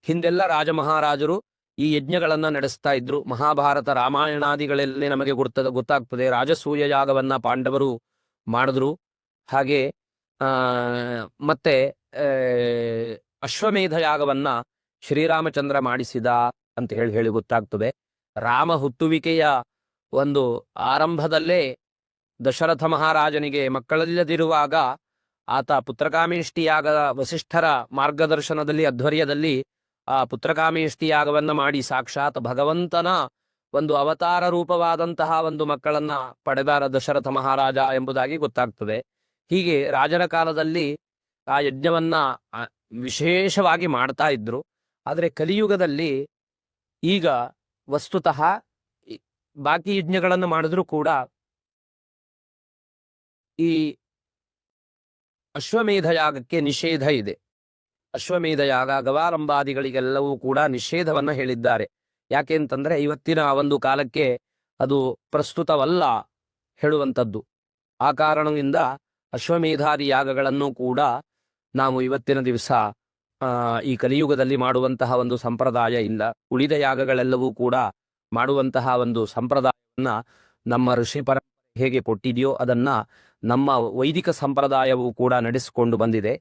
ಹಿಂದೆಲ್ಲ ರಾಜಮಹಾರಾಜರು ಈ ಯಜ್ಞಗಳನ್ನ ನಡೆಸ್ತಾ ಇದ್ರು. ಮಹಾಭಾರತ ರಾಮಾಯಣಾದಿಗಳಲ್ಲಿ ನಮಗೆ ಗೊತ್ತಾಗ್ತದೆ. ರಾಜಸೂಯ ಯಾಗವನ್ನ ಪಾಂಡವರು ಮಾಡಿದ್ರು. ಹಾಗೆ ಮತ್ತೆ ಅಶ್ವಮೇಧ ಯಾಗವನ್ನ ಶ್ರೀರಾಮಚಂದ್ರ ಮಾಡಿಸಿದ ಅಂತ ಹೇಳಿ ಗೊತ್ತಾಗ್ತದೆ. ರಾಮ ಹುಟ್ಟುವಿಕೆಯ ಒಂದು ಆರಂಭದಲ್ಲೇ ದಶರಥ ಮಹಾರಾಜನಿಗೆ ಮಕ್ಕಳಿಲ್ಲದಿರುವಾಗ ಆತ ಪುತ್ರಕಾಮೇಷ್ಟಿ ಯಾಗ ವಸಿಷ್ಠರ ಮಾರ್ಗದರ್ಶನದಲ್ಲಿ ಅಧ್ವರ್ಯದಲ್ಲಿ ಆ ಪುತ್ರಕಾಮೇಷ್ಟಿ ಯಾಗವನ್ನ ಮಾಡಿ ಸಾಕ್ಷಾತ್ ಭಗವಂತನ ಒಂದು ಅವತಾರ ರೂಪವಾದಂತಹ ಒಂದು ಮಕ್ಕಳನ್ನ ಪಡೆದ ದಶರಥ ಮಹಾರಾಜ ಎಂಬುದಾಗಿ ಗೊತ್ತಾಗ್ತದೆ. ಹೀಗೆ ರಾಜನ ಕಾಲದಲ್ಲಿ ಆ ಯಜ್ಞವನ್ನ ವಿಶೇಷವಾಗಿ ಮಾಡ್ತಾ ಇದ್ರು. ಆದರೆ ಕಲಿಯುಗದಲ್ಲಿ ಈಗ ವಸ್ತುತಃ ಬಾಕಿ ಯಜ್ಞಗಳನ್ನು ಮಾಡಿದ್ರೂ ಕೂಡ ಈ ಅಶ್ವಮೇಧ ಯಾಗಕ್ಕೆ ನಿಷೇಧ ಇದೆ. ಅಶ್ವಮೇಧ ಯಾಗ ಗವಾರಂಭಾದಿಗಳಿಗೆಲ್ಲವೂ ಕೂಡ ನಿಷೇಧವನ್ನ ಹೇಳಿದ್ದಾರೆ. ಯಾಕೆ ಅಂತಂದ್ರೆ ಇವತ್ತಿನ ಒಂದು ಕಾಲಕ್ಕೆ ಅದು ಪ್ರಸ್ತುತವಲ್ಲ ಹೇಳುವಂಥದ್ದು. ಆ ಕಾರಣದಿಂದ ಅಶ್ವಮೇಧಾದಿ ಯಾಗಗಳನ್ನು ಕೂಡ ನಾವು ಇವತ್ತಿನ ದಿವಸ ಈ ಕಲಿಯುಗದಲ್ಲಿ ಮಾಡುವಂತಹ ಒಂದು ಸಂಪ್ರದಾಯ ಇಲ್ಲ. ಉಳಿದ ಯಾಗಗಳೆಲ್ಲವೂ ಕೂಡ ಮಾಡುವಂತಹ ಒಂದು ಸಂಪ್ರದಾಯವನ್ನ ನಮ್ಮ ಋಷಿ ಪರಂಪರೆ ಹೇಗೆ ಕೊಟ್ಟಿದೆಯೋ ಅದನ್ನ ನಮ್ಮ ವೈದಿಕ ಸಂಪ್ರದಾಯವು ಕೂಡ ನಡೆಸಿಕೊಂಡು ಬಂದಿದೆ.